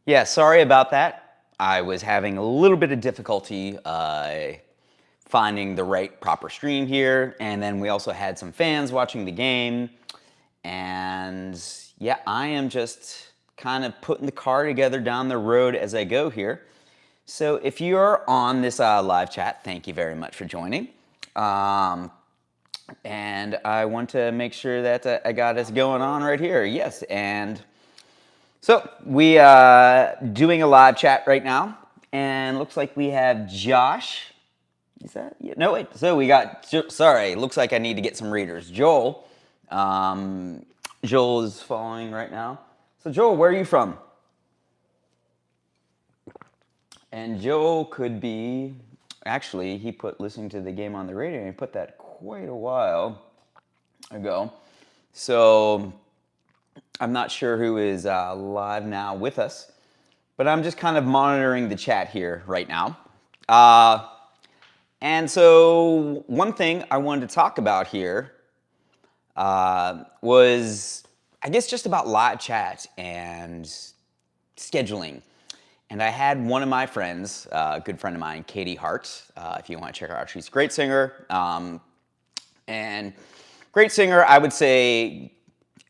Yeah, sorry about that. I was having a little bit of difficulty finding the right proper stream here, and then we also had some fans watching the game, and yeah, I am just kind of putting the car together down the road as I go here. So if you're on this live chat, thank you very much for joining. And I want to make sure that I got us going on right here. Yes, and so we doing a live chat right now, and looks like we have Josh. Is that yeah, no wait? So we got sorry. Looks like I need to get some readers. Joel, Joel is following right now. So Joel, where are you from? And Joel could be actually he put listening to the game on the radio. And he put that quite a while ago. So I'm not sure who is live now with us, but I'm just kind of monitoring the chat here right now. And so one thing I wanted to talk about here was, I guess, just about live chat and scheduling. And I had one of my friends, a good friend of mine, Katie Hart, if you want to check her out. She's a great singer. And great singer, I would say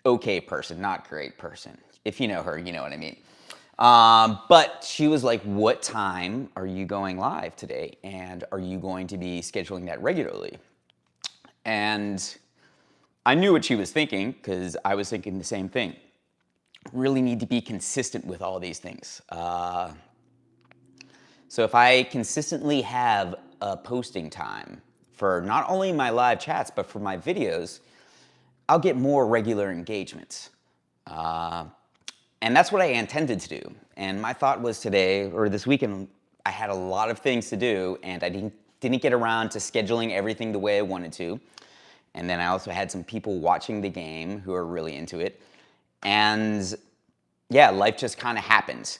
okay person, not great person. If you know her, you know what I mean. But she was like, what time are you going live today? And are you going to be scheduling that regularly? And I knew what she was thinking because I was thinking the same thing. Really need to be consistent with all these things. So if I consistently have a posting time for not only my live chats, but for my videos, I'll get more regular engagements. And that's what I intended to do. And my thought was today, or this weekend, I had a lot of things to do, and I didn't get around to scheduling everything the way I wanted to. And then I also had some people watching the game who are really into it. And yeah, life just kind of happens.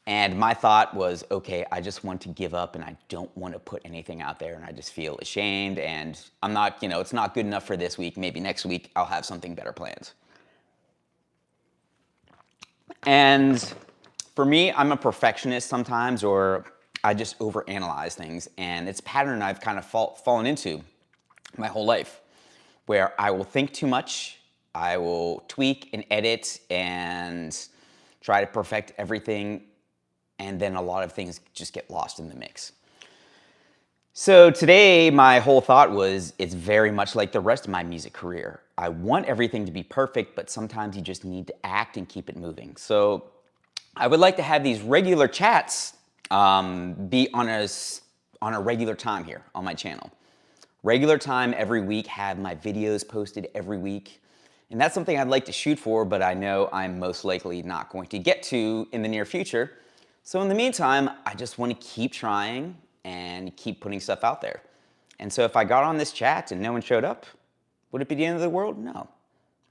And my thought was, okay, I just want to give up and I don't want to put anything out there and I just feel ashamed and I'm not, it's not good enough for this week. Maybe next week I'll have something better planned. And for me, I'm a perfectionist sometimes, or I just overanalyze things. And it's a pattern I've kind of fallen into my whole life, where I will think too much, I will tweak and edit and try to perfect everything, and then a lot of things just get lost in the mix. So today, my whole thought was, it's very much like the rest of my music career. I want everything to be perfect, but sometimes you just need to act and keep it moving. So I would like to have these regular chats be on a regular time here on my channel. Regular time every week, have my videos posted every week. And that's something I'd like to shoot for, but I know I'm most likely not going to get to in the near future. So in the meantime, I just want to keep trying and keep putting stuff out there. And so if I got on this chat and no one showed up, would it be the end of the world? No.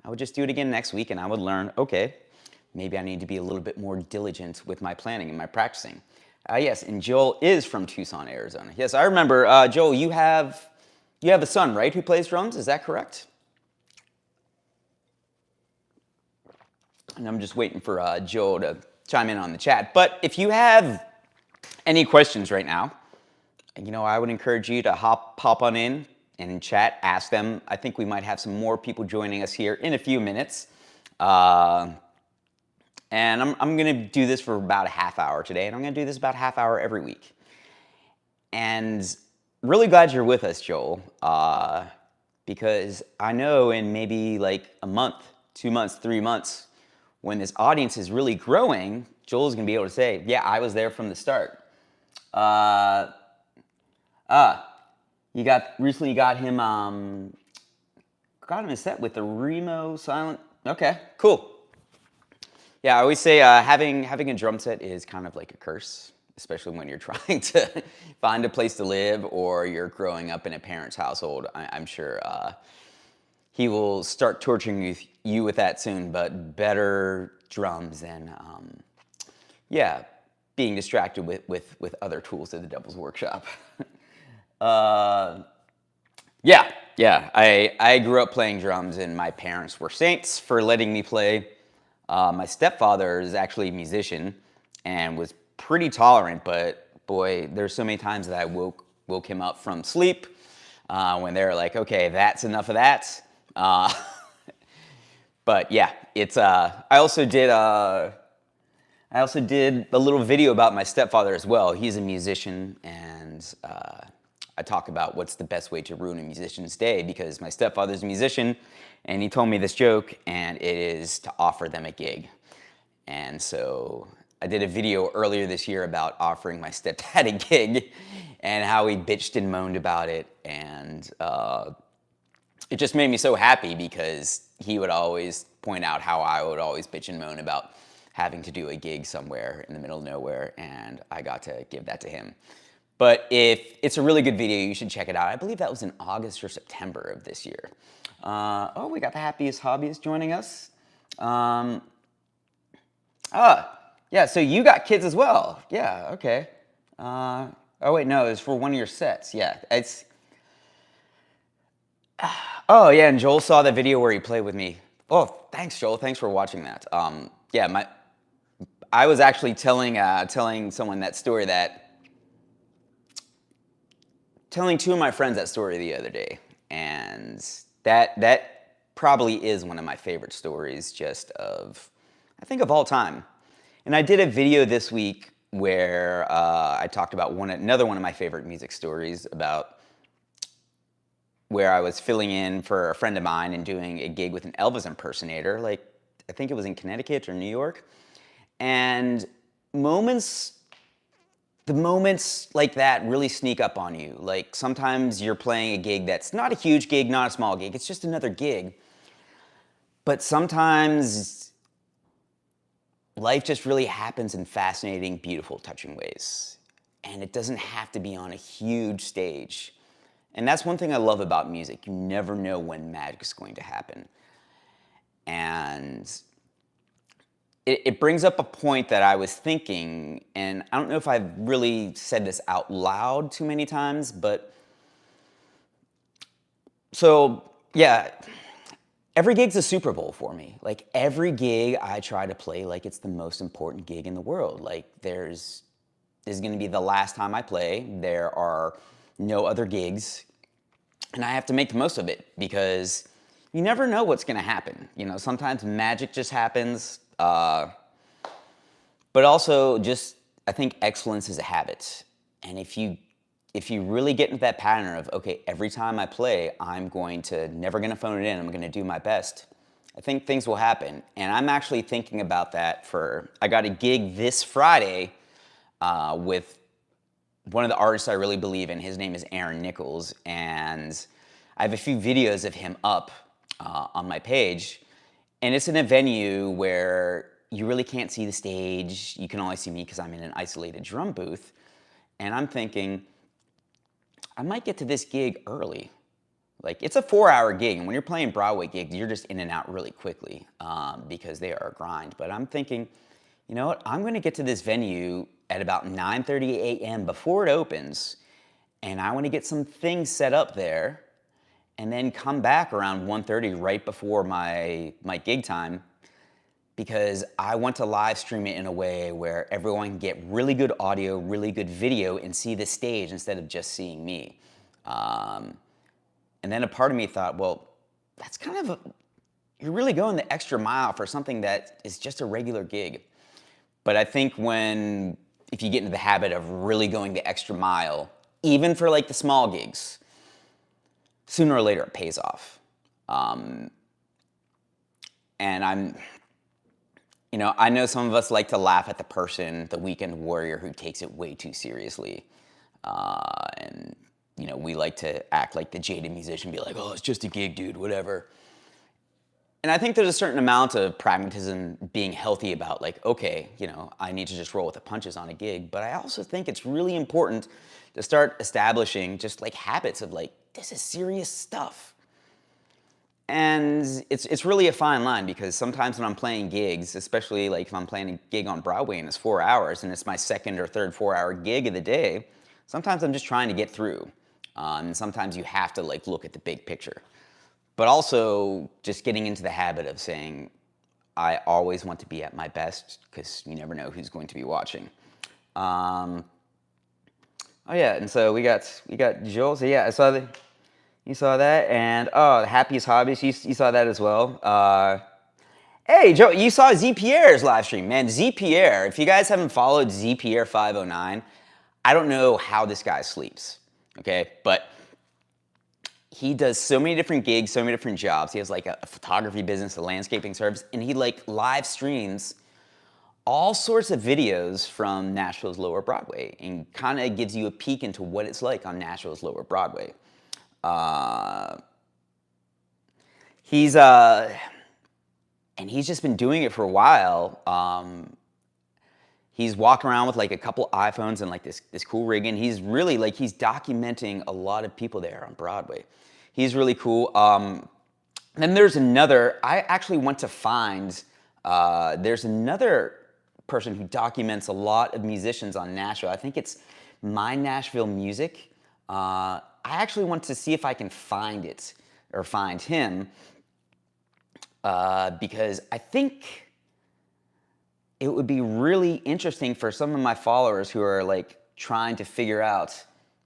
I would just do it again next week and I would learn, okay, maybe I need to be a little bit more diligent with my planning and my practicing. Yes, and Joel is from Tucson, Arizona. Yes, I remember, Joel, you have a son, right, who plays drums? Is that correct? And I'm just waiting for Joel to chime in on the chat. But if you have any questions right now, I would encourage you to hop on in and chat, ask them. I think we might have some more people joining us here in a few minutes. And I'm going to do this for about a half hour today, and I'm going to do this about a half hour every week. And really glad you're with us, Joel, because I know in maybe like a month, 2 months, 3 months, when this audience is really growing, Joel's going to be able to say, yeah, I was there from the start. You recently got him a set with the Remo Silent. Okay, cool. Yeah, I always say having a drum set is kind of like a curse, especially when you're trying to find a place to live or you're growing up in a parent's household. I'm sure he will start torturing you with that soon, but better drums than, being distracted with other tools at the Devil's Workshop. I grew up playing drums and my parents were saints for letting me play. My stepfather is actually a musician and was pretty tolerant, but boy, there's so many times that I woke him up from sleep when they were like, okay, that's enough of that. But yeah, it's I also did a little video about my stepfather as well. He's a musician, and I talk about what's the best way to ruin a musician's day, because my stepfather's a musician, and he told me this joke, and it is to offer them a gig. And so I did a video earlier this year about offering my stepdad a gig and how he bitched and moaned about it. And it just made me so happy, because he would always point out how I would always bitch and moan about having to do a gig somewhere in the middle of nowhere, and I got to give that to him. But if it's a really good video, you should check it out. I believe that was in August or September of this year. Oh, we got the Happiest Hobbyist joining us. Yeah, so you got kids as well. Yeah, okay. Oh wait, no, it's for one of your sets. Yeah, it's. Oh yeah, and Joel saw the video where he played with me. Oh, thanks, Joel. Thanks for watching that. Yeah, I was actually telling someone that story telling two of my friends that story the other day, and that probably is one of my favorite stories, just I think of all time. And I did a video this week where I talked about another one of my favorite music stories, about where I was filling in for a friend of mine and doing a gig with an Elvis impersonator. Like, I think it was in Connecticut or New York. And the moments like that really sneak up on you. Like, sometimes you're playing a gig that's not a huge gig, not a small gig, it's just another gig. But sometimes life just really happens in fascinating, beautiful, touching ways. And it doesn't have to be on a huge stage. And that's one thing I love about music. You never know when magic's going to happen. And it brings up a point that I was thinking, and I don't know if I've really said this out loud too many times, but so yeah, every gig's a Super Bowl for me. Like, every gig I try to play like it's the most important gig in the world. Like, this is going to be the last time I play. There are no other gigs, and I have to make the most of it, because you never know what's going to happen. You know, sometimes magic just happens, but also just, I think excellence is a habit. And if you really get into that pattern of, okay, every time I play, I'm never going to phone it in, I'm going to do my best, I think things will happen. And I'm actually thinking about that I got a gig this Friday with one of the artists I really believe in. His name is Aaron Nichols, and I have a few videos of him up on my page. And it's in a venue where you really can't see the stage. You can only see me because I'm in an isolated drum booth. And I'm thinking, I might get to this gig early. Like, it's a 4-hour gig, and when you're playing Broadway gigs, you're just in and out really quickly because they are a grind. But I'm thinking, you know what? I'm going to get to this venue at about 9:30 a.m. before it opens, and I want to get some things set up there, and then come back around 1:30 right before my gig time, because I want to live stream it in a way where everyone can get really good audio, really good video, and see the stage instead of just seeing me. And then a part of me thought, well, that's kind of you're really going the extra mile for something that is just a regular gig. But I think if you get into the habit of really going the extra mile, even for like the small gigs, sooner or later it pays off. And I know some of us like to laugh at the weekend warrior who takes it way too seriously. And we like to act like the jaded musician, be like, oh, it's just a gig, dude, whatever. And I think there's a certain amount of pragmatism, being healthy about, like, okay, I need to just roll with the punches on a gig. But I also think it's really important to start establishing just like habits of like, this is serious stuff. And it's really a fine line, because sometimes when I'm playing gigs, especially like if I'm playing a gig on Broadway and it's 4 hours and it's my second or third 4-hour gig of the day, sometimes I'm just trying to get through. And sometimes you have to like look at the big picture. But also just getting into the habit of saying, I always want to be at my best because you never know who's going to be watching. Oh yeah, and so we got Joel. So yeah, I saw the you saw that, and oh, Happiest Hobbies. You saw that as well. Hey Joe, you saw Z Pierre's live stream, man. Z Pierre. If you guys haven't followed Z Pierre 509, I don't know how this guy sleeps. Okay, but he does so many different gigs, so many different jobs. He has like a photography business, a landscaping service, and he like live streams all sorts of videos from Nashville's Lower Broadway and kind of gives you a peek into what it's like on Nashville's Lower Broadway. He's and he's just been doing it for a while. He's walking around with like a couple iPhones and like this cool rig, and he's really like he's documenting a lot of people there on Broadway. He's really cool. Then there's another. I actually went to find. There's another person who documents a lot of musicians on Nashville. I think it's My Nashville Music. I actually want to see if I can find it or find him because I think it would be really interesting for some of my followers who are like trying to figure out.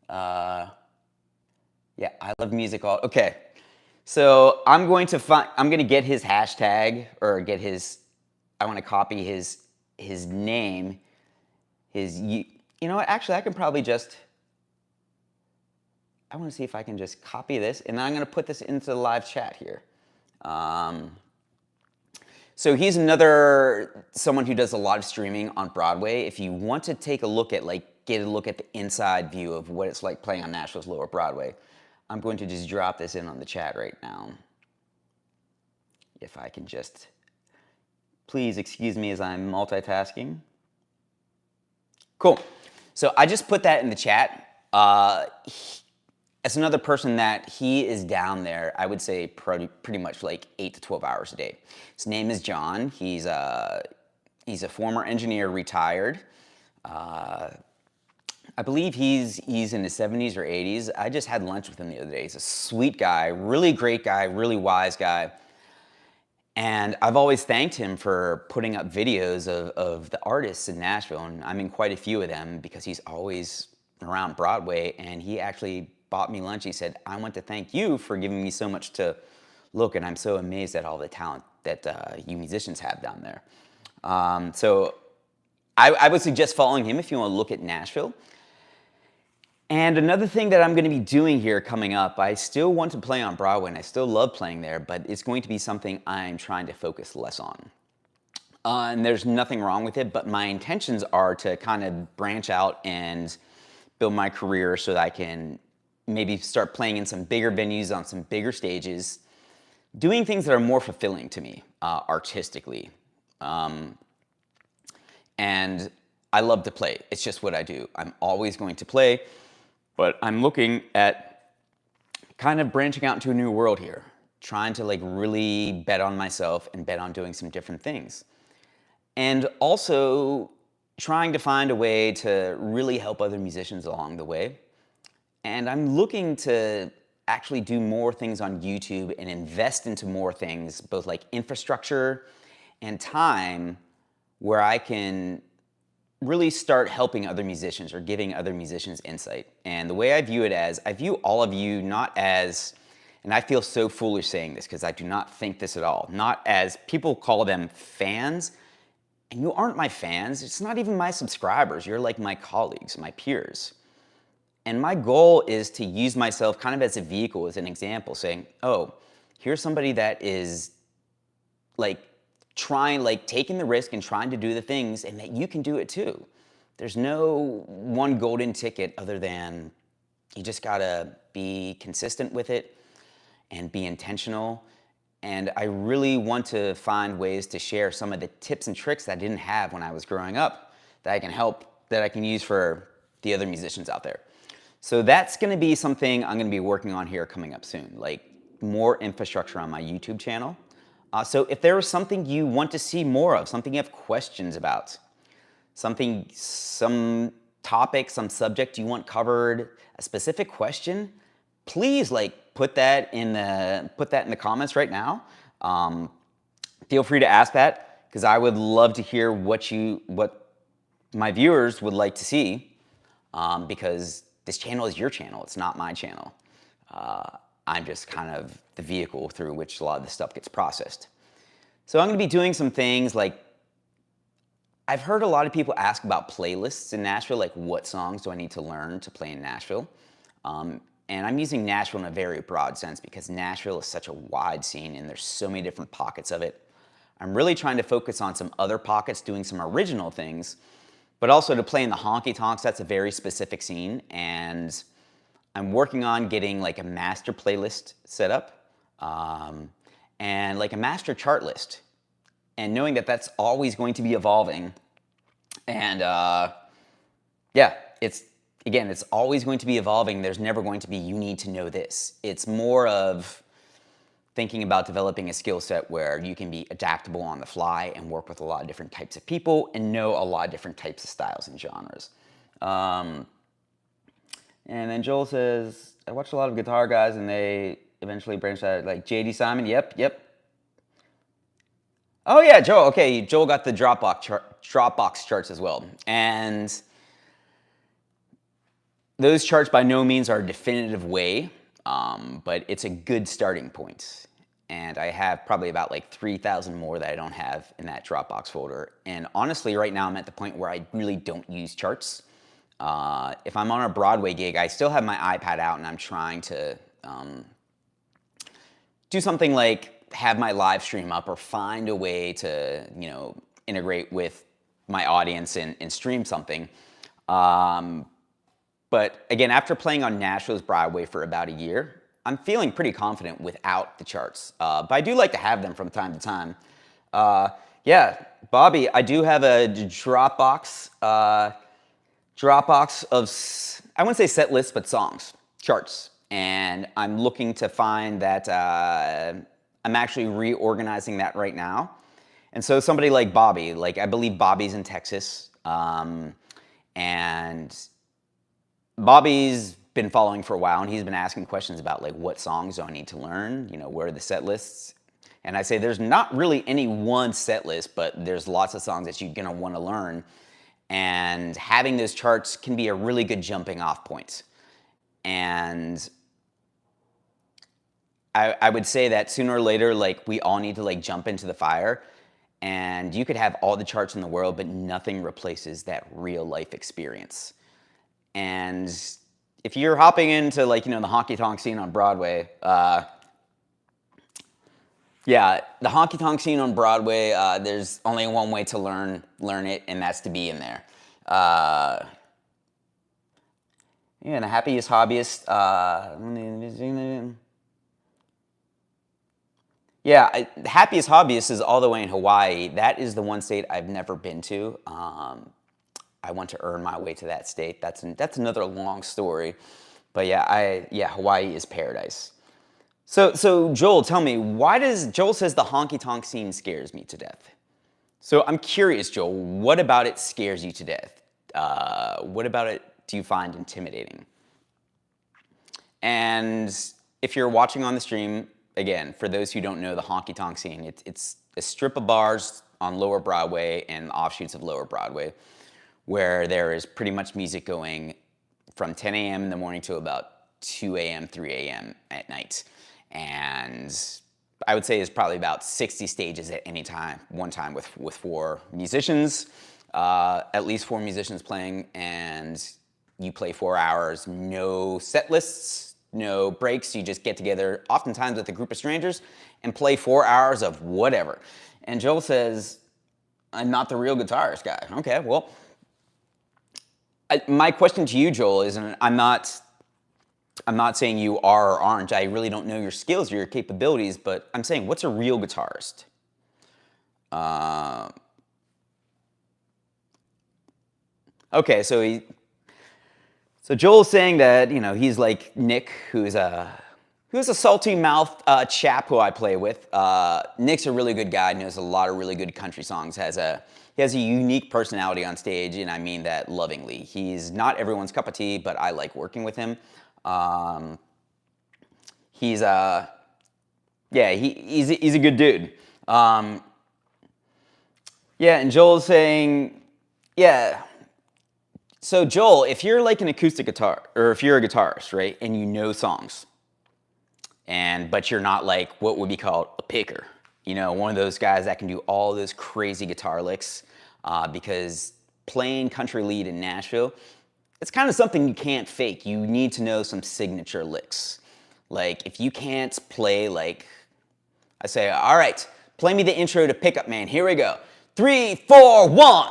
Yeah, I love music. Okay, so I'm going to get his hashtag or get his. I want to copy his name. You know what? Actually, I can probably just. I want to see if I can just copy this, and then I'm going to put this into the live chat here. So he's someone who does a lot of streaming on Broadway. If you want to take a look at get a look at the inside view of what it's like playing on Nashville's Lower Broadway, I'm going to just drop this in on the chat right now. If I can just, please excuse me as I'm multitasking. Cool. So I just put that in the chat. As another person that he is down there, I would say pretty much like 8 to 12 hours a day. His name is John. He's a former engineer, retired. I believe he's in his 70s or 80s. I just had lunch with him the other day. He's a sweet guy, really great guy, really wise guy. And I've always thanked him for putting up videos of the artists in Nashville, and I'm in quite a few of them because he's always around Broadway, and he actually bought me lunch. He said, I want to thank you for giving me so much to look, and I'm so amazed at all the talent that you musicians have down there. So I would suggest following him if you want to look at Nashville. And another thing that I'm going to be doing here coming up, I still want to play on Broadway, and I still love playing there, but it's going to be something I'm trying to focus less on. And there's nothing wrong with it, but my intentions are to kind of branch out and build my career so that I can maybe start playing in some bigger venues on some bigger stages, doing things that are more fulfilling to me artistically. And I love to play. It's just what I do. I'm always going to play, but I'm looking at kind of branching out into a new world here, trying to like really bet on myself and bet on doing some different things. And also trying to find a way to really help other musicians along the way. And I'm looking to actually do more things on YouTube and invest into more things, both like infrastructure and time, where I can really start helping other musicians or giving other musicians insight. And the way I view it as, I view all of you not as, and I feel so foolish saying this because I do not think this at all, not as, people call them fans, and you aren't my fans. It's not even my subscribers. You're like my colleagues, my peers. And my goal is to use myself kind of as a vehicle, as an example, saying, oh, here's somebody that is like taking the risk and trying to do the things, and that you can do it too. There's no one golden ticket other than you just gotta be consistent with it and be intentional. And I really want to find ways to share some of the tips and tricks that I didn't have when I was growing up that I can use for the other musicians out there. So that's gonna be something I'm gonna be working on here coming up soon, like more infrastructure on my YouTube channel. So if there is something you want to see more of, something you have questions about, some topic, some subject you want covered, a specific question, please put that in the comments right now. feel free to ask that, because I would love to hear what my viewers would like to see, because this channel is your channel. It's not my channel. I'm just kind of the vehicle through which a lot of this stuff gets processed. So I'm going to be doing some things like, I've heard a lot of people ask about playlists in Nashville, like what songs do I need to learn to play in Nashville? And I'm using Nashville in a very broad sense because Nashville is such a wide scene and there's so many different pockets of it. I'm really trying to focus on some other pockets, doing some original things, but also to play in the honky tonks. That's a very specific scene, and I'm working on getting like a master playlist set up, and like a master chart list, and knowing that that's always going to be evolving. And yeah, it's always going to be evolving. There's never going to be, you need to know this. It's more of thinking about developing a skill set where you can be adaptable on the fly and work with a lot of different types of people and know a lot of different types of styles and genres. And then Joel says, I watch a lot of guitar guys and they eventually branched out, like J.D. Simon. Yep. Oh yeah, Joel. Okay, Joel got the Dropbox charts as well. And those charts by no means are a definitive way, but it's a good starting point. And I have probably about like 3,000 more that I don't have in that Dropbox folder. And honestly, right now I'm at the point where I really don't use charts. If I'm on a Broadway gig, I still have my iPad out and I'm trying to do something like have my live stream up or find a way to, integrate with my audience and stream something. But again, after playing on Nashville's Broadway for about a year, I'm feeling pretty confident without the charts. But I do like to have them from time to time. Yeah, Bobby, I do have a Dropbox of, I wouldn't say set lists, but songs, charts. And I'm looking to find that, I'm actually reorganizing that right now. And so somebody like Bobby, like I believe Bobby's in Texas, and Bobby's been following for a while and he's been asking questions about like what songs do I need to learn, where are the set lists? And I say there's not really any one set list, but there's lots of songs that you're gonna wanna learn. And having those charts can be a really good jumping off point. And I would say that sooner or later, like we all need to like jump into the fire, and you could have all the charts in the world, but nothing replaces that real life experience. And if you're hopping into like, the honky tonk scene on Broadway, yeah, the honky tonk scene on Broadway, there's only one way to learn it, and that's to be in there. Yeah, and the happiest hobbyist, yeah, the happiest hobbyist is all the way in Hawaii. That is the one state I've never been to. I want to earn my way to that state. That's another long story. But yeah, Hawaii is paradise. So Joel, tell me, Joel says the honky tonk scene scares me to death. So I'm curious, Joel, what about it scares you to death? What about it do you find intimidating? And if you're watching on the stream, again, for those who don't know the honky tonk scene, it's a strip of bars on Lower Broadway and offshoots of Lower Broadway, where there is pretty much music going from 10 a.m. in the morning to about 2 a.m., 3 a.m. at night. And I would say there's probably about 60 stages at any time, one time with 4 musicians, at least 4 musicians playing, and you play 4 hours, no set lists, no breaks. You just get together, oftentimes with a group of strangers, and play 4 hours of whatever. And Joel says, I'm not the real guitarist guy. Okay, well, my question to you, Joel, is, and I'm not saying you are or aren't. I really don't know your skills or your capabilities, but I'm saying, what's a real guitarist? Okay, so Joel's saying that he's like Nick, who's a salty-mouthed chap who I play with. Nick's a really good guy, knows a lot of really good country songs. He has a unique personality on stage, and I mean that lovingly. He's not everyone's cup of tea, but I like working with him. He's a good dude. Yeah, and Joel's saying, yeah. So Joel, if you're like an acoustic guitar, or if you're a guitarist, right, and you know songs, but you're not like what would be called a picker, one of those guys that can do all those crazy guitar licks, because playing country lead in Nashville, it's kind of something you can't fake. You need to know some signature licks. Like if you can't play like, I say, all right, play me the intro to Pickup Man. Here we go. 3, 4, 1.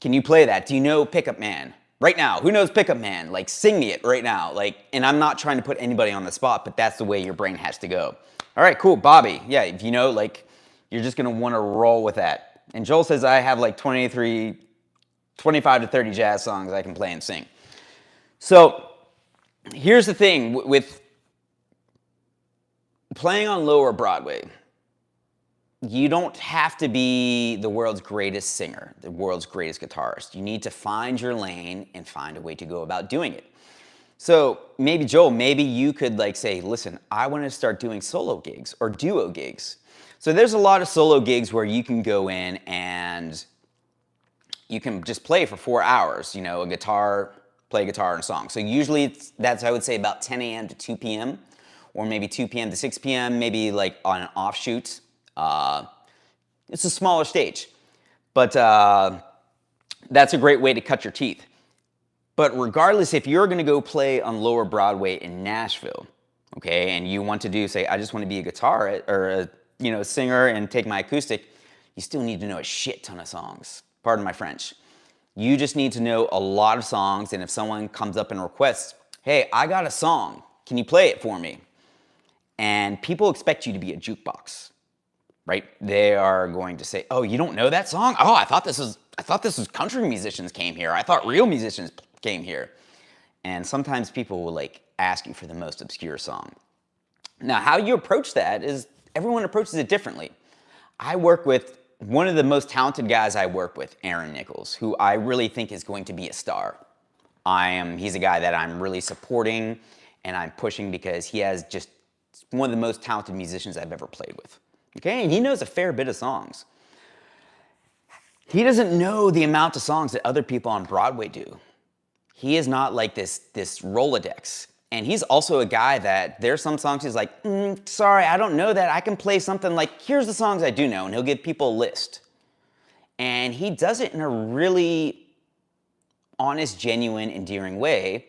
Can you play that? Do you know Pickup Man? Right now, who knows Pickup Man? Like, sing me it right now. Like, and I'm not trying to put anybody on the spot, but that's the way your brain has to go. All right, cool, Bobby. Yeah, if you know, like, you're just gonna want to roll with that. And Joel says I have like 25 to 30 jazz songs I can play and sing. So here's the thing with playing on Lower Broadway. You don't have to be the world's greatest singer, the world's greatest guitarist. You need to find your lane and find a way to go about doing it. So maybe Joel, maybe you could like say, listen, I want to start doing solo gigs or duo gigs. So there's a lot of solo gigs where you can go in and you can just play for 4 hours, a guitar, play guitar and a song. So usually that's, I would say, about 10 a.m. to 2 p.m. or maybe 2 p.m. to 6 p.m., maybe like on an offshoot. It's a smaller stage, but that's a great way to cut your teeth. But regardless, if you're going to go play on Lower Broadway in Nashville, okay, and you want to do, say, I just want to be a guitarist or a singer and take my acoustic, you still need to know a shit ton of songs. Pardon my French. You just need to know a lot of songs, and if someone comes up and requests, hey, I got a song, can you play it for me? And people expect you to be a jukebox. Right? They are going to say, "Oh, you don't know that song? Oh, I thought this was country musicians came here. I thought real musicians came here." And sometimes people will like ask you for the most obscure song. Now, how you approach that is everyone approaches it differently. I work with one of the most talented guys I work with, Aaron Nichols, who I really think is going to be a star. He's a guy that I'm really supporting and I'm pushing because he has just one of the most talented musicians I've ever played with. Okay, and he knows a fair bit of songs. He doesn't know the amount of songs that other people on Broadway do. He is not like this Rolodex. And he's also a guy that there's some songs he's like, sorry, I don't know that. I can play something like, here's the songs I do know. And he'll give people a list. And he does it in a really honest, genuine, endearing way.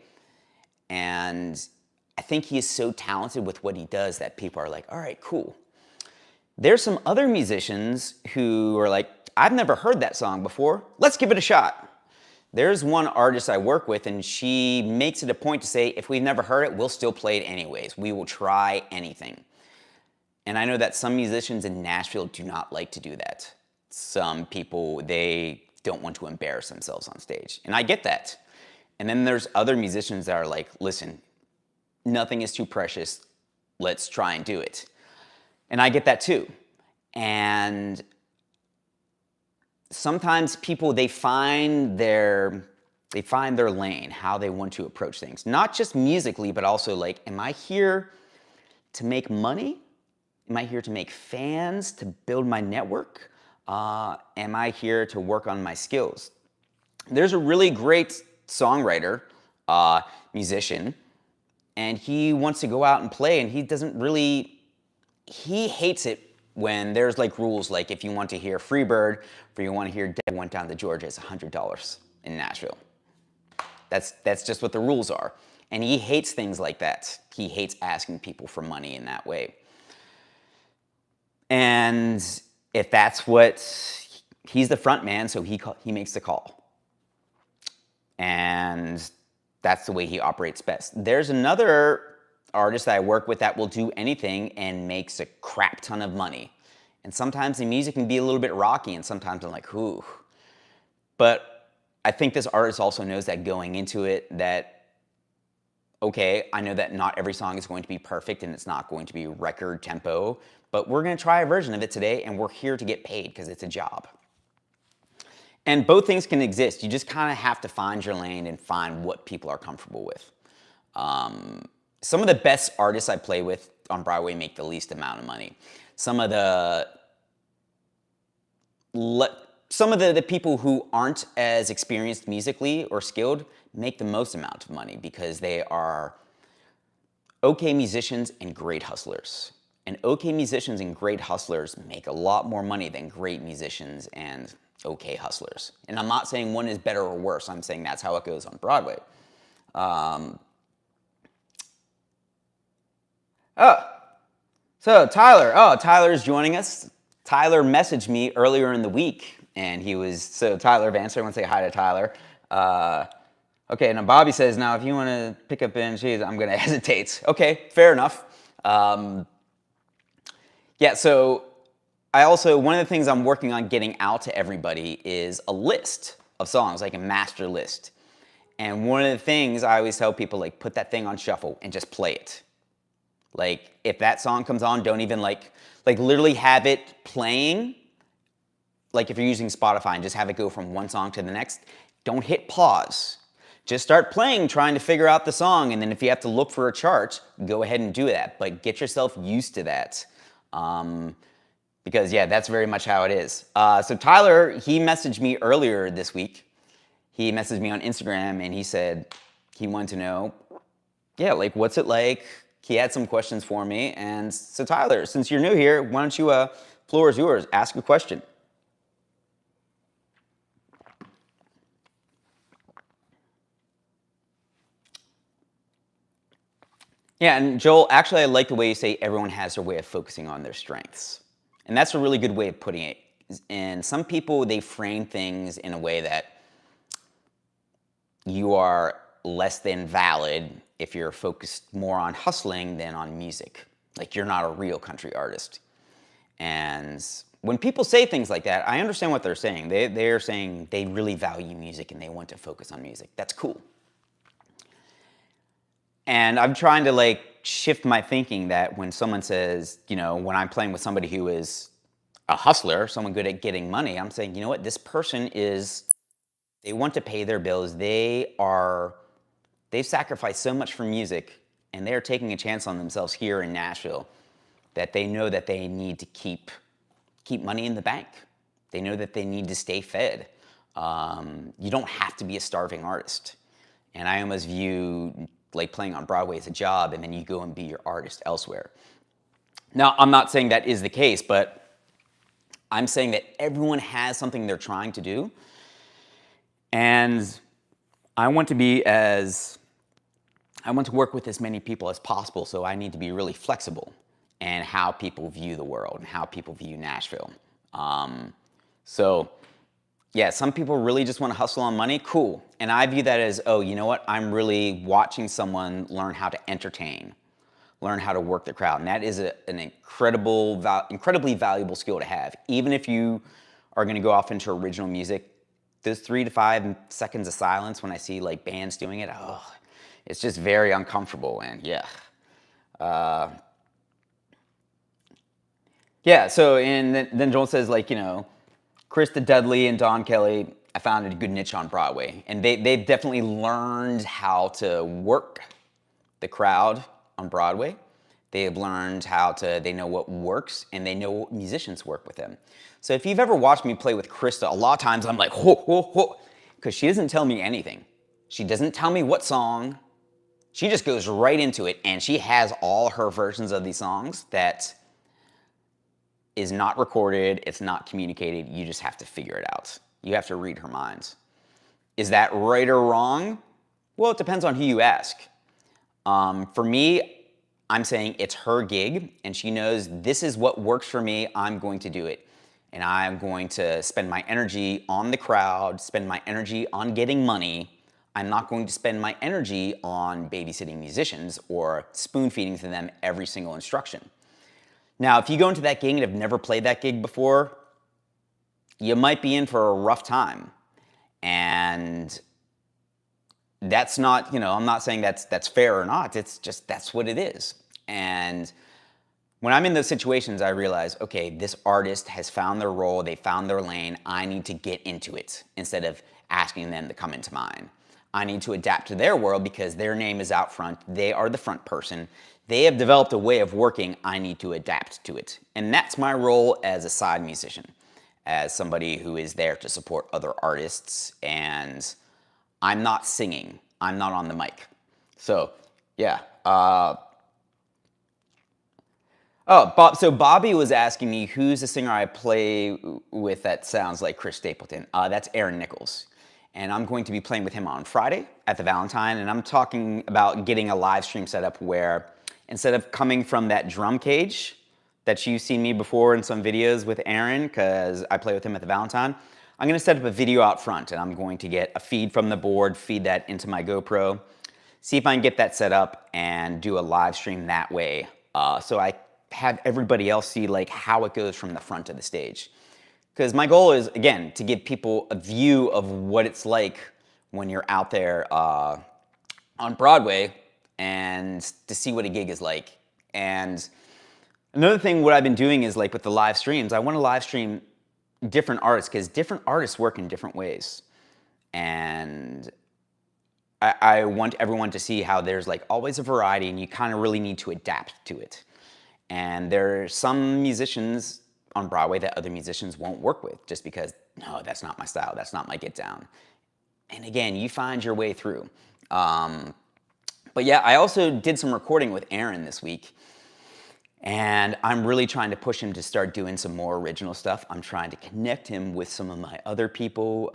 And I think he is so talented with what he does that people are like, all right, cool. There's some other musicians who are like, I've never heard that song before. Let's give it a shot. There's one artist I work with, and she makes it a point to say, if we've never heard it, we'll still play it anyways. We will try anything. And I know that some musicians in Nashville do not like to do that. Some people, they don't want to embarrass themselves on stage. And I get that. And then there's other musicians that are like, listen, nothing is too precious. Let's try and do it. And I get that too. And sometimes people, they find their lane, how they want to approach things. Not just musically, but also like, am I here to make money? Am I here to make fans, to build my network? Am I here to work on my skills? There's a really great songwriter, musician, and he wants to go out and play, and he hates it when there's like rules, like if you want to hear Freebird, or you want to hear Dead Went Down to Georgia, it's $100 in Nashville. That's just what the rules are. And he hates things like that. He hates asking people for money in that way. And if that's what, he's the front man, so he makes the call. And that's the way he operates best. There's another artist that I work with that will do anything and makes a crap ton of money. And sometimes the music can be a little bit rocky, and sometimes I'm like, ooh. But I think this artist also knows that going into it that, okay, I know that not every song is going to be perfect and it's not going to be record tempo, but we're going to try a version of it today, and we're here to get paid because it's a job. And both things can exist. You just kind of have to find your lane and find what people are comfortable with. Some of the best artists I play with on Broadway make the least amount of money. Some of the some of the people who aren't as experienced musically or skilled make the most amount of money because they are okay musicians and great hustlers. And okay musicians and great hustlers make a lot more money than great musicians and okay hustlers. And I'm not saying one is better or worse. I'm saying that's how it goes on Broadway. So Tyler's joining us. Tyler messaged me earlier in the week, and Tyler Vance, I want to say hi to Tyler. Okay, now Bobby says, now if you want to pick up Ben Cheese, I'm going to hesitate. Okay, fair enough. Yeah, so one of the things I'm working on getting out to everybody is a list of songs, like a master list. And one of the things I always tell people, like, put that thing on shuffle and just play it. Like, if that song comes on, don't even like literally have it playing. Like if you're using Spotify and just have it go from one song to the next, don't hit pause. Just start playing, trying to figure out the song. And then if you have to look for a chart, go ahead and do that. But get yourself used to that. Because yeah, that's very much how it is. So Tyler, he messaged me earlier this week. He messaged me on Instagram and he said he wanted to know, yeah, like what's it like? He had some questions for me. And so Tyler, since you're new here, why don't you, floor is yours, ask a question. Yeah, and Joel, actually I like the way you say everyone has their way of focusing on their strengths. And that's a really good way of putting it. And some people, they frame things in a way that you are less than valid if you're focused more on hustling than on music. Like you're not a real country artist. And when people say things like that, I understand what they're saying. They're saying they really value music and they want to focus on music. That's cool. And I'm trying to like shift my thinking that when someone says, you know, when I'm playing with somebody who is a hustler, someone good at getting money, I'm saying, you know what, this person they want to pay their bills. They've sacrificed so much for music and they're taking a chance on themselves here in Nashville that they know that they need to keep money in the bank. They know that they need to stay fed. You don't have to be a starving artist. And I almost view like playing on Broadway as a job and then you go and be your artist elsewhere. Now, I'm not saying that is the case, but I'm saying that everyone has something they're trying to do. And I want to work with as many people as possible, so I need to be really flexible in how people view the world and how people view Nashville. So yeah, some people really just want to hustle on money, cool. And I view that as, oh, you know what? I'm really watching someone learn how to entertain, learn how to work the crowd. And that is an incredibly valuable skill to have. Even if you are going to go off into original music, those 3 to 5 seconds of silence when I see like bands doing it, oh, it's just very uncomfortable. And yeah. Yeah, so and then Joel says like, you know, Krista Dudley and Don Kelly, I found a good niche on Broadway. And they've definitely learned how to work the crowd on Broadway. They have learned they know what works and they know what musicians work with them. So if you've ever watched me play with Krista, a lot of times I'm like, ho, ho, ho, because she doesn't tell me anything. She doesn't tell me what song. She just goes right into it and she has all her versions of these songs that is not recorded, it's not communicated, you just have to figure it out. You have to read her mind. Is that right or wrong? Well, it depends on who you ask. For me, I'm saying it's her gig and she knows this is what works for me, I'm going to do it. And I'm going to spend my energy on the crowd, spend my energy on getting money. I'm not going to spend my energy on babysitting musicians or spoon feeding to them every single instruction. Now, if you go into that gig and have never played that gig before, you might be in for a rough time. And that's not, you know, I'm not saying that's fair or not. It's just, that's what it is. And when I'm in those situations, I realize, okay, this artist has found their role, they found their lane, I need to get into it instead of asking them to come into mine. I need to adapt to their world because their name is out front, they are the front person, they have developed a way of working, I need to adapt to it. And that's my role as a side musician. as somebody who is there to support other artists, and I'm not singing. I'm not on the mic. So, yeah. So Bobby was asking me who's the singer I play with that sounds like Chris Stapleton. That's Aaron Nichols. And I'm going to be playing with him on Friday at the Valentine, and I'm talking about getting a live stream set up where instead of coming from that drum cage that you've seen me before in some videos with Aaron, because I play with him at the Valentine, I'm gonna set up a video out front, and I'm going to get a feed from the board, feed that into my GoPro, see if I can get that set up and do a live stream that way. So I have everybody else see like how it goes from the front of the stage. Because my goal is, again, to give people a view of what it's like when you're out there on Broadway and to see what a gig is like. And another thing, what I've been doing is like with the live streams, I want to live stream different artists because different artists work in different ways. And I want everyone to see how there's like always a variety and you kind of really need to adapt to it. And there are some musicians on Broadway that other musicians won't work with just because, no, that's not my style, that's not my get down. And again, you find your way through. But yeah, I also did some recording with Aaron this week, and I'm really trying to push him to start doing some more original stuff. I'm trying to connect him with some of my other people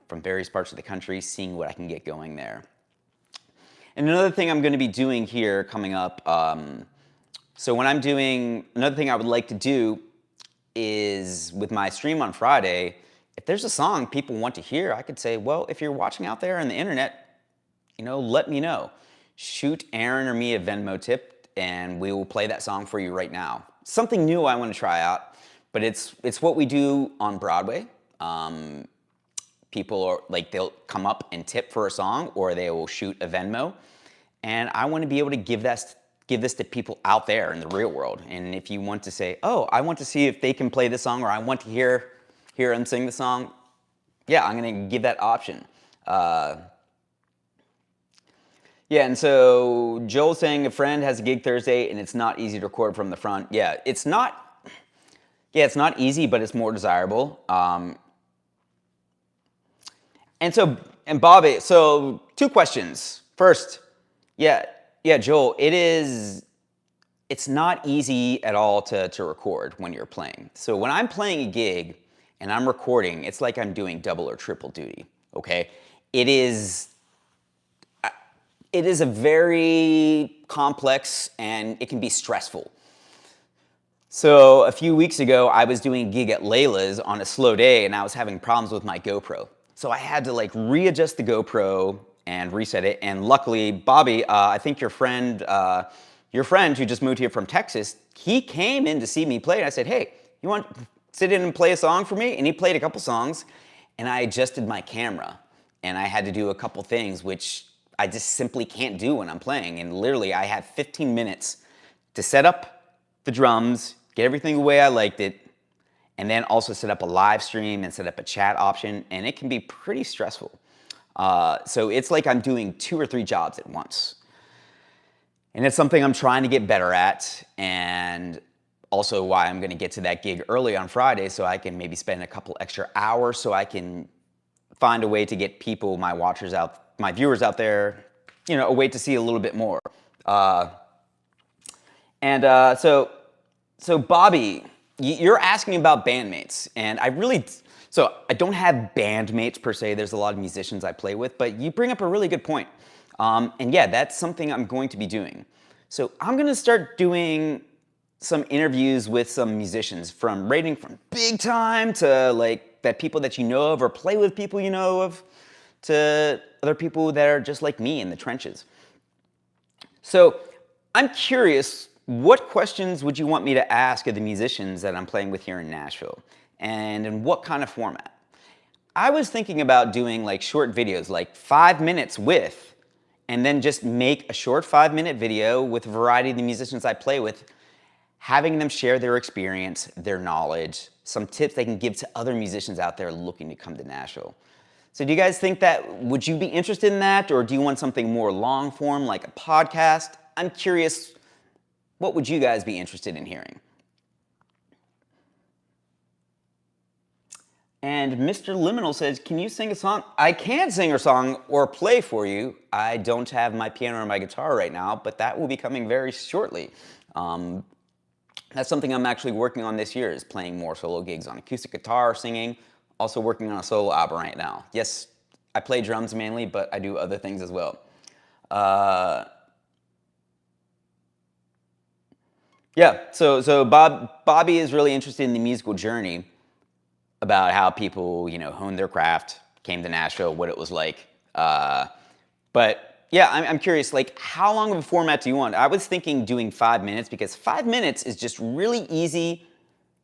from various parts of the country, seeing what I can get going there. And another thing I'm going to be doing here coming up, so when I'm doing, another thing I would like to do is with my stream on Friday, if there's a song people want to hear, I could say, well, if you're watching out there on the internet, you know, let me know. Shoot Aaron or me a Venmo tip and we will play that song for you right now. Something new I want to try out, but it's what we do on Broadway. People are like, they'll come up and tip for a song or they will shoot a Venmo. And I want to be able to give this to people out there in the real world. And if you want to say, oh, I want to see if they can play this song or I want to hear them sing the song, yeah, I'm going to give that option. Yeah, and so Joel's saying a friend has a gig Thursday and it's not easy to record from the front. Yeah, it's not easy, but it's more desirable. And Bobby, so 2 questions. First, yeah, Joel, it's not easy at all to record when you're playing. So when I'm playing a gig and I'm recording, it's like I'm doing double or triple duty, okay? It is a very complex and it can be stressful. So a few weeks ago, I was doing a gig at Layla's on a slow day and I was having problems with my GoPro. So I had to like readjust the GoPro and reset it. And luckily, Bobby, I think your friend who just moved here from Texas, he came in to see me play. And I said, hey, you want to sit in and play a song for me? And he played a couple songs. And I adjusted my camera. And I had to do a couple things, which I just simply can't do when I'm playing. And literally, I had 15 minutes to set up the drums, get everything the way I liked it, and then also set up a live stream and set up a chat option. And it can be pretty stressful. So it's like I'm doing 2 or 3 jobs at once. And it's something I'm trying to get better at, and also why I'm gonna get to that gig early on Friday so I can maybe spend a couple extra hours so I can find a way to get people, my viewers out there, you know, a way to see a little bit more. So Bobby, you're asking about bandmates, and so I don't have bandmates per se. There's a lot of musicians I play with, but you bring up a really good point. And yeah, that's something I'm going to be doing. So I'm gonna start doing some interviews with some musicians ranging from big time to like people that you know of or play with people you know of to other people that are just like me in the trenches. So I'm curious, what questions would you want me to ask of the musicians that I'm playing with here in Nashville? And in what kind of format? I was thinking about doing like short videos, like 5 minutes with, and then just make a short 5-minute video with a variety of the musicians I play with, having them share their experience, their knowledge, some tips they can give to other musicians out there looking to come to Nashville. So do you guys think would you be interested in that, or do you want something more long form like a podcast? I'm curious, what would you guys be interested in hearing? And Mr. Liminal says, can you sing a song? I can sing a song or play for you. I don't have my piano or my guitar right now, but that will be coming very shortly. That's something I'm actually working on this year, is playing more solo gigs on acoustic guitar, singing, also working on a solo album right now. Yes, I play drums mainly, but I do other things as well. Yeah, so Bobby is really interested in the musical journey, about how people, honed their craft, came to Nashville, what it was like. But yeah, I'm curious, like, how long of a format do you want? I was thinking doing 5 minutes, because 5 minutes is just really easy.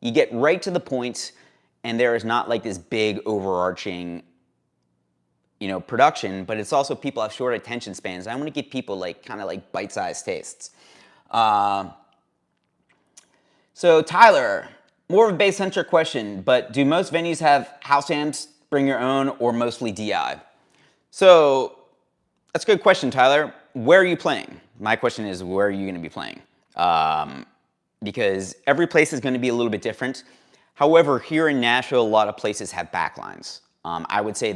You get right to the point, and there is not like this big overarching, production, but it's also people have short attention spans. I want to give people like kind of like bite-sized tastes. So Tyler, more of a bass-centric question, but do most venues have house amps, bring your own, or mostly DI? So that's a good question, Tyler. Where are you playing? My question is, where are you going to be playing? Because every place is going to be a little bit different. However, here in Nashville, a lot of places have backlines. I would say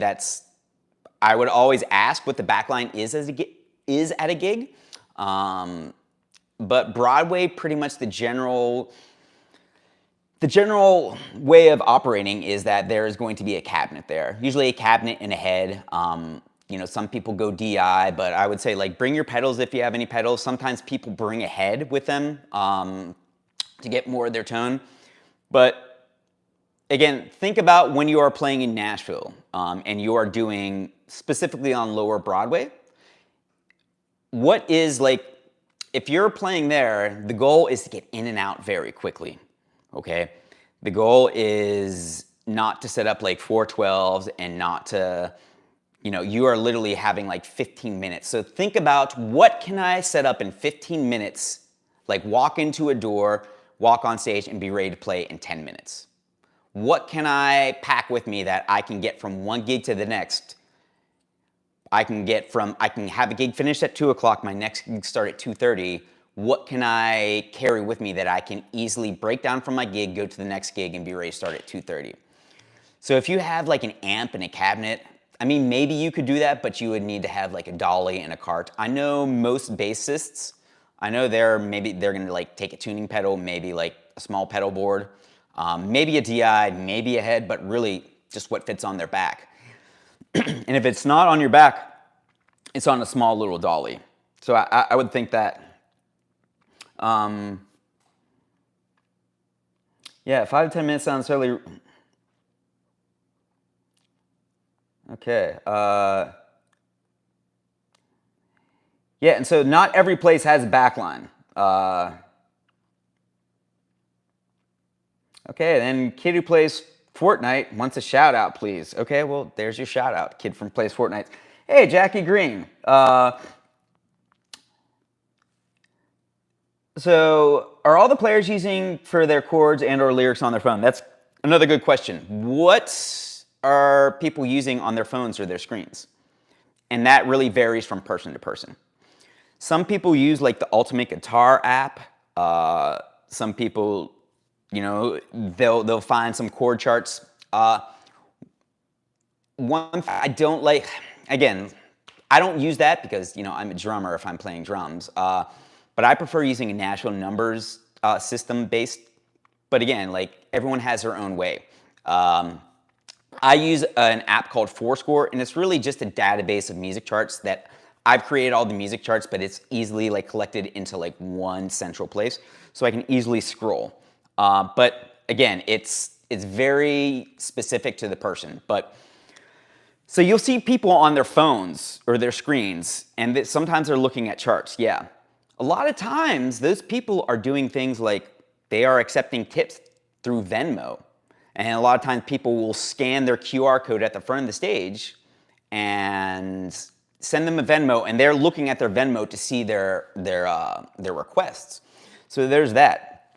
I would always ask what the backline is at a gig. But Broadway, pretty much the general way of operating is that there is going to be a cabinet there. Usually a cabinet and a head. Some people go DI, but I would say like bring your pedals if you have any pedals. Sometimes people bring a head with them to get more of their tone. But again, think about when you are playing in Nashville and you are doing specifically on Lower Broadway. What is like, if you're playing there, the goal is to get in and out very quickly, okay? The goal is not to set up like 412s and not to, you are literally having like 15 minutes. So think about, what can I set up in 15 minutes, like walk into a door, walk on stage, and be ready to play in 10 minutes? What can I pack with me that I can get from one gig to the next? I can have a gig finish at 2 o'clock, my next gig start at 2:30. What can I carry with me that I can easily break down from my gig, go to the next gig, and be ready to start at 2:30? So if you have like an amp and a cabinet, I mean, maybe you could do that, but you would need to have like a dolly and a cart. I know most bassists, they're gonna like take a tuning pedal, maybe like a small pedal board, maybe a DI, maybe a head, but really just what fits on their back. And if it's not on your back, it's on a small little dolly. So I would think that. Yeah, 5 to 10 minutes sounds fairly. Okay. Yeah, and so not every place has a backline. Okay, then kid who plays Fortnite wants a shout out, please. Okay, well, there's your shout out, kid from plays Fortnite. Hey, Jackie Green. So are all the players using for their chords and or lyrics on their phone? That's another good question. What are people using on their phones or their screens? And that really varies from person to person. Some people use like the Ultimate Guitar app. Some people, they'll find some chord charts. One thing I don't like, again, I don't use that because, I'm a drummer if I'm playing drums. But I prefer using a Nashville numbers system based. But again, like everyone has their own way. I use an app called Fourscore, and it's really just a database of music charts that I've created all the music charts, but it's easily like collected into like one central place, so I can easily scroll. But again, it's very specific to the person. But so you'll see people on their phones or their screens, and sometimes they're looking at charts. Yeah, a lot of times those people are doing things like they are accepting tips through Venmo. And a lot of times people will scan their QR code at the front of the stage and send them a Venmo, and they're looking at their Venmo to see their requests. So there's that.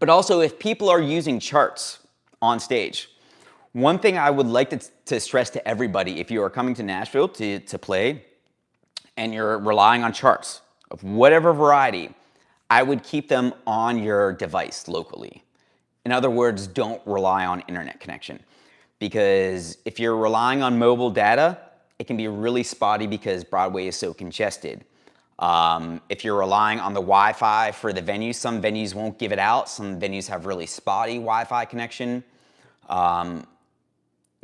But also, if people are using charts on stage, one thing I would like to stress to everybody, if you are coming to Nashville to play and you're relying on charts of whatever variety, I would keep them on your device locally. In other words, don't rely on internet connection. because if you're relying on mobile data, it can be really spotty because Broadway is so congested. If you're relying on the Wi-Fi for the venue, some venues won't give it out. Some venues have really spotty Wi-Fi connection.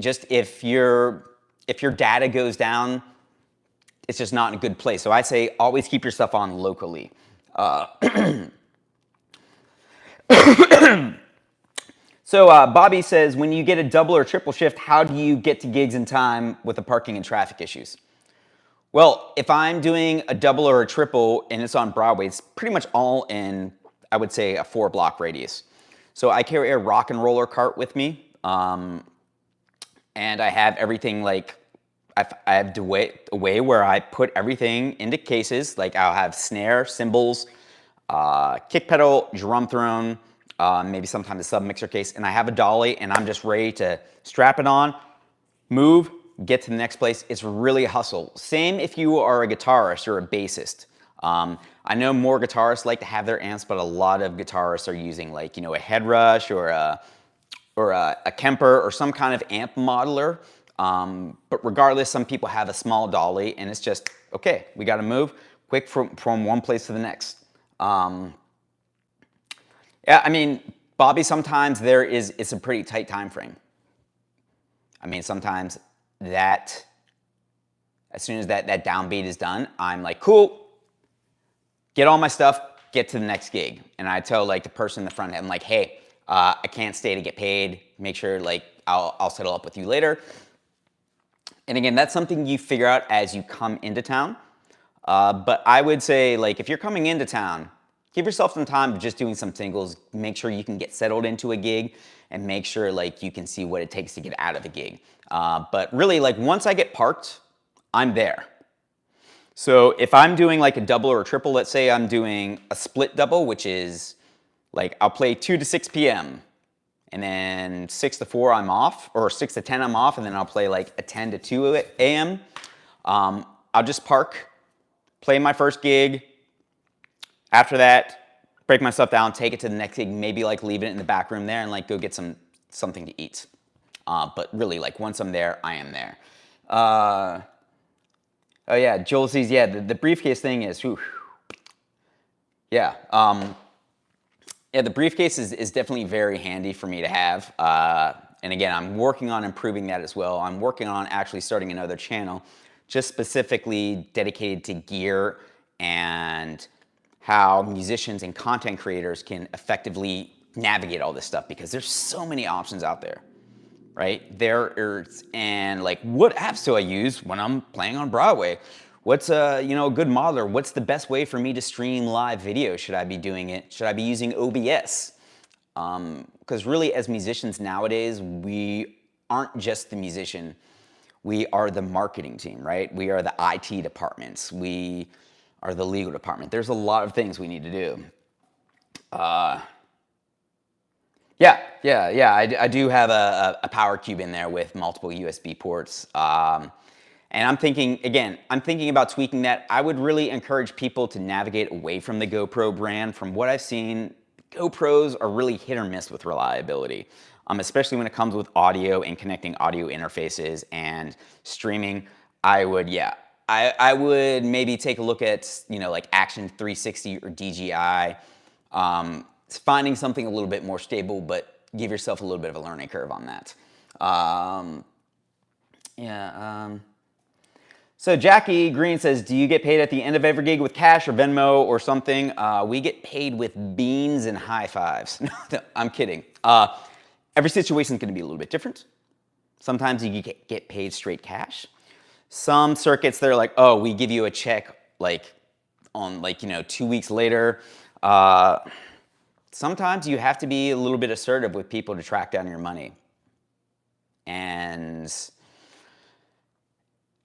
Just if your data goes down, it's just not in a good place. So I say always keep your stuff on locally. So Bobby says, when you get a double or triple shift, how do you get to gigs in time with the parking and traffic issues? Well, if I'm doing a double or a triple and it's on Broadway, it's pretty much all in, I would say, a 4-block radius. So I carry a rock and roller cart with me, and I have everything like, I have a way where I put everything into cases. Like I'll have snare, cymbals, kick pedal, drum throne, maybe sometimes a sub-mixer case, and I have a dolly, and I'm just ready to strap it on, move, get to the next place. It's really a hustle. Same if you are a guitarist or a bassist. I know more guitarists like to have their amps, but a lot of guitarists are using like, you know, a head rush or a Kemper or some kind of amp modeler. But regardless, some people have a small dolly, and it's just, okay, we got to move quick from one place to the next. Yeah, I mean, Bobby, sometimes it's a pretty tight time frame. I mean, sometimes as soon as that downbeat is done, I'm like, cool, get all my stuff, get to the next gig. And I tell like the person in the front, I'm like, hey, I can't stay to get paid. Make sure like I'll settle up with you later. And again, that's something you figure out as you come into town. But I would say like if you're coming into town, give yourself some time to just doing some singles. Make sure you can get settled into a gig and make sure like you can see what it takes to get out of a gig. But really like once I get parked, I'm there. So if I'm doing like a double or a triple, let's say I'm doing a split double, which is like I'll play 2 to 6 p.m. and then 6 to 4 I'm off, or 6 to 10 I'm off, and then I'll play like a 10 to 2 a.m. I'll just park, play my first gig. After that, break my stuff down, take it to the next gig, maybe like leave it in the back room there and like go get something to eat. But really, like once I'm there, I am there. Oh yeah, Joel says, yeah, the briefcase thing is, whew. Yeah. Yeah, the briefcase is definitely very handy for me to have. And again, I'm working on improving that as well. I'm working on actually starting another channel just specifically dedicated to gear and how musicians and content creators can effectively navigate all this stuff, because there's so many options out there, right? And like, what apps do I use when I'm playing on Broadway? What's a good modeler? What's the best way for me to stream live video? Should I be doing it? Should I be using OBS? Because really, as musicians nowadays, we aren't just the musician. We are the marketing team, right? We are the IT departments. We are the legal department. There's a lot of things we need to do. Yeah. I do have a power cube in there with multiple USB ports. And I'm thinking about tweaking that. I would really encourage people to navigate away from the GoPro brand. From what I've seen, GoPros are really hit or miss with reliability, especially when it comes with audio and connecting audio interfaces and streaming. I would maybe take a look at, like Action 360 or DJI, finding something a little bit more stable, but give yourself a little bit of a learning curve on that. So Jackie Green says, do you get paid at the end of every gig with cash or Venmo or something? We get paid with beans and high fives. No, I'm kidding. Every situation is going to be a little bit different. Sometimes you get paid straight cash. Some circuits, they're like, oh, we give you a check like on 2 weeks later. Sometimes you have to be a little bit assertive with people to track down your money. And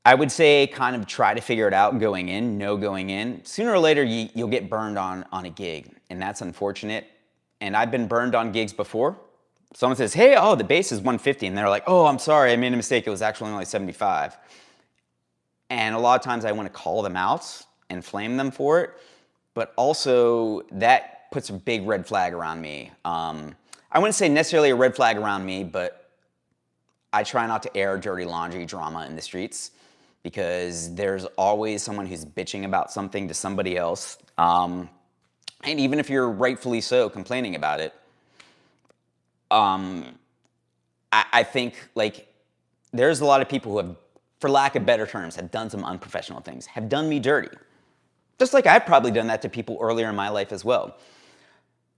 I would say kind of try to figure it out going in, know going in. Sooner or later, you'll get burned on a gig, and that's unfortunate. And I've been burned on gigs before. Someone says, hey, the bass is 150, and they're like, oh, I'm sorry, I made a mistake, it was actually only 75. And a lot of times I want to call them out and flame them for it, but also that puts a big red flag around me. I wouldn't say necessarily a red flag around me, but I try not to air dirty laundry drama in the streets because there's always someone who's bitching about something to somebody else. And even if you're rightfully so complaining about it, I think like there's a lot of people who have, for lack of better terms, have done some unprofessional things, have done me dirty. Just like I've probably done that to people earlier in my life as well.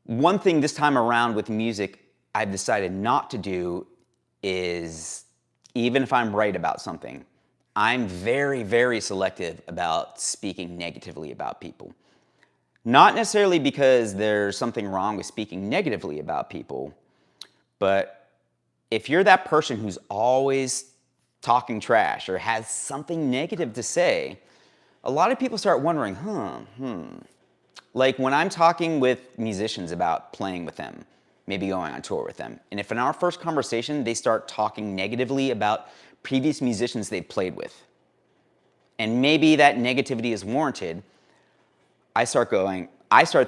One thing this time around with music I've decided not to do is, even if I'm right about something, I'm very, very selective about speaking negatively about people. Not necessarily because there's something wrong with speaking negatively about people, but if you're that person who's always talking trash or has something negative to say, a lot of people start wondering, Like when I'm talking with musicians about playing with them, maybe going on tour with them, and if in our first conversation they start talking negatively about previous musicians they've played with, and maybe that negativity is warranted, I start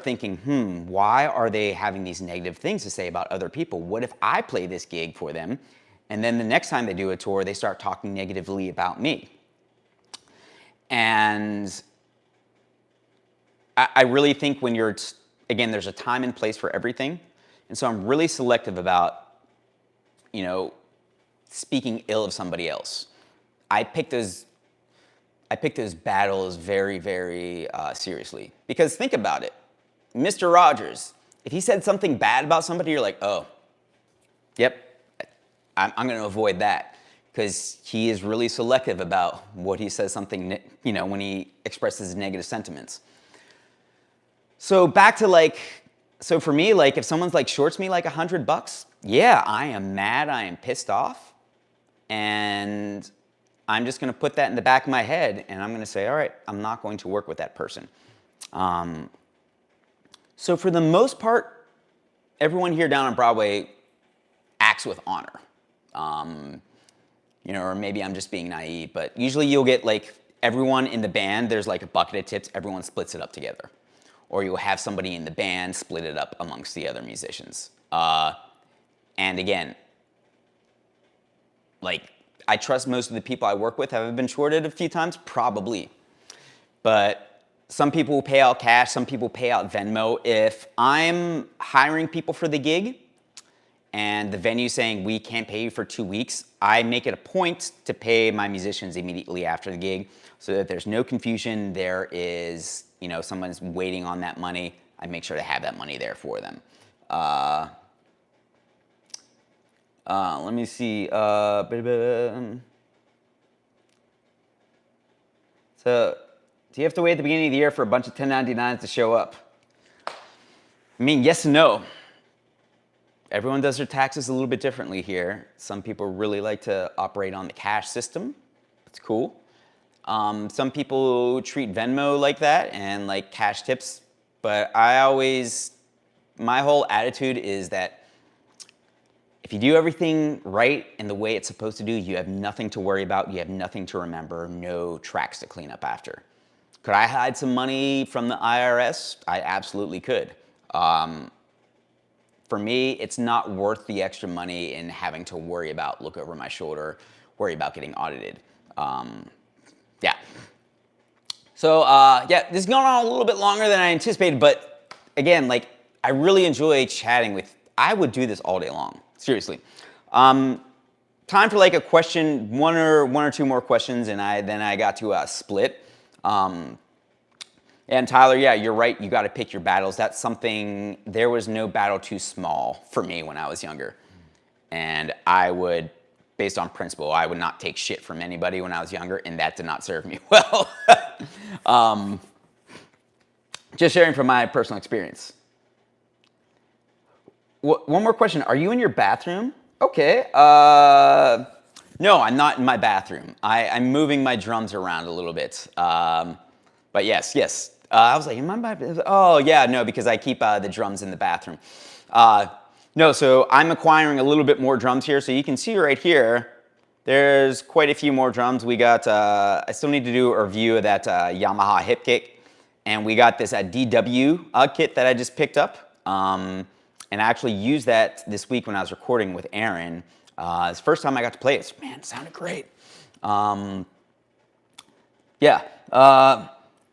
thinking, why are they having these negative things to say about other people? What if I play this gig for them, and then the next time they do a tour, they start talking negatively about me? And I really think when again, there's a time and place for everything. And so I'm really selective about, speaking ill of somebody else. I pick those battles very, very seriously. Because think about it. Mr. Rogers, if he said something bad about somebody, you're like, oh, yep, I'm going to avoid that. Because he is really selective about what he says something, when he expresses negative sentiments. So back to so for me, if someone's shorts me $100, yeah, I am mad, I am pissed off. And I'm just going to put that in the back of my head, and I'm going to say, all right, I'm not going to work with that person. So for the most part, everyone here down on Broadway acts with honor. Or maybe I'm just being naive, but usually you'll get everyone in the band, there's a bucket of tips, everyone splits it up together. Or you'll have somebody in the band split it up amongst the other musicians. And again, I trust most of the people I work with. Have I been shorted a few times? Probably. But some people will pay out cash, some people pay out Venmo. If I'm hiring people for the gig and the venue's saying we can't pay you for 2 weeks, I make it a point to pay my musicians immediately after the gig so that there's no confusion. There is, someone's waiting on that money. I make sure to have that money there for them. Let me see. So, do you have to wait at the beginning of the year for a bunch of 1099s to show up? I mean, yes and no. Everyone does their taxes a little bit differently here. Some people really like to operate on the cash system. It's cool. Some people treat Venmo like that and like cash tips, but my whole attitude is that if you do everything right and the way it's supposed to do, you have nothing to worry about, you have nothing to remember, no tracks to clean up after. Could I hide some money from the IRS? I absolutely could. For me, it's not worth the extra money in having to worry about, look over my shoulder, worry about getting audited. Yeah. So, this is going on a little bit longer than I anticipated, but again, I really enjoy chatting with, I would do this all day long, seriously. Time for a question, one or two more questions, and then I got to split. And Tyler, yeah, you're right. You got to pick your battles. That's something, there was no battle too small for me when I was younger. And I would, based on principle, I would not take shit from anybody when I was younger, and that did not serve me well. Just sharing from my personal experience. One more question. Are you in your bathroom? Okay. No, I'm not in my bathroom. I'm moving my drums around a little bit. But yes. I was like, am I in my bathroom? Oh, yeah, no, because I keep the drums in the bathroom. No, so I'm acquiring a little bit more drums here. So you can see right here, there's quite a few more drums. We got, I still need to do a review of that Yamaha hip kick. And we got this DW kit that I just picked up. And I actually used that this week when I was recording with Aaron. It's the first time I got to play it. Man, it sounded great. Yeah.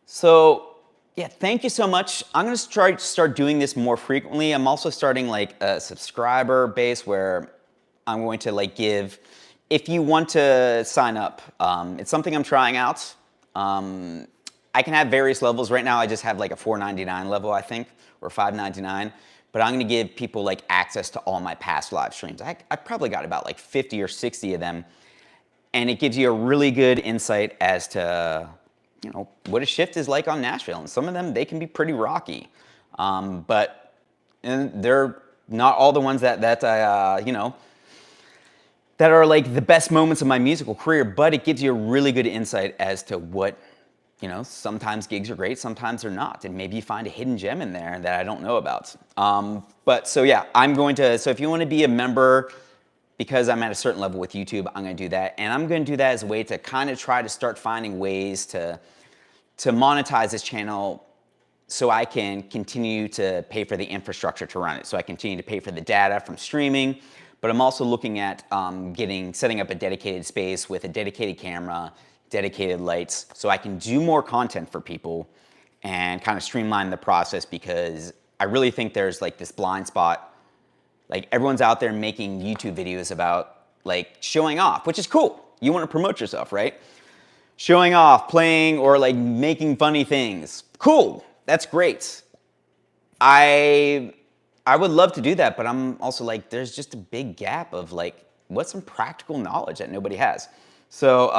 So yeah, thank you so much. I'm gonna start doing this more frequently. I'm also starting like a subscriber base where I'm going to like give, if you want to sign up, it's something I'm trying out. I can have various levels. Right now I just have like a $4.99 level, I think, or $5.99. But I'm gonna give people like access to all my past live streams. I probably got about like 50 or 60 of them. And it gives you a really good insight as to, you know, what a shift is like on Nashville. And some of them, they can be pretty rocky. But and they're not all the ones that I, you know, that are like the best moments of my musical career, but it gives you a really good insight as to what, you know, sometimes gigs are great, sometimes they're not. And maybe you find a hidden gem in there that I don't know about. But so yeah, so if you want to be a member, because I'm at a certain level with YouTube, I'm gonna do that. And I'm gonna do that as a way to kind of try to start finding ways to monetize this channel so I can continue to pay for the infrastructure to run it. So I continue to pay for the data from streaming, but I'm also looking at setting up a dedicated space with a dedicated camera, dedicated lights, so I can do more content for people and kind of streamline the process, because I really think there's like this blind spot. Like everyone's out there making YouTube videos about like showing off, which is cool. You want to promote yourself, right? Showing off, playing, or like making funny things. Cool, that's great. I would love to do that, but I'm also like, there's just a big gap of like, what's some practical knowledge that nobody has? So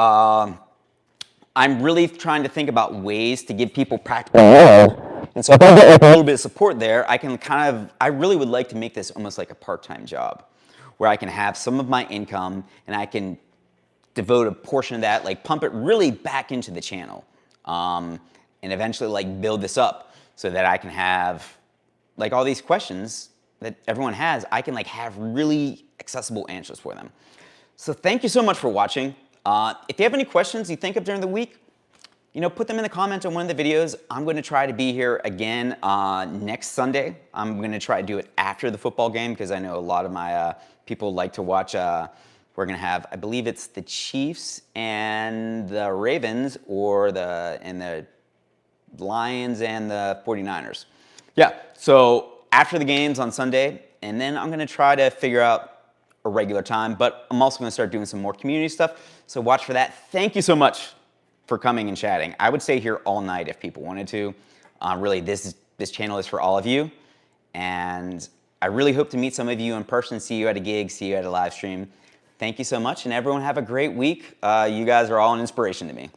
I'm really trying to think about ways to give people practical knowledge. And so if I get like a little bit of support there, I really would like to make this almost like a part-time job, where I can have some of my income and I can devote a portion of that, like pump it really back into the channel, and eventually like build this up so that I can have like all these questions that everyone has, I can like have really accessible answers for them. So thank you so much for watching. If you have any questions you think of during the week, you know, put them in the comments on one of the videos. I'm going to try to be here again next Sunday. I'm going to try to do it after the football game, because I know a lot of my people like to watch. We're going to have, I believe it's the Chiefs and the Ravens, or the Lions and the 49ers. Yeah, so after the games on Sunday, and then I'm going to try to figure out a regular time, but I'm also going to start doing some more community stuff, so watch for that. Thank you so much for coming and chatting. I would stay here all night if people wanted to. Really, this channel is for all of you, and I really hope to meet some of you in person, see you at a gig, see you at a live stream. Thank you so much, and everyone have a great week. You guys are all an inspiration to me.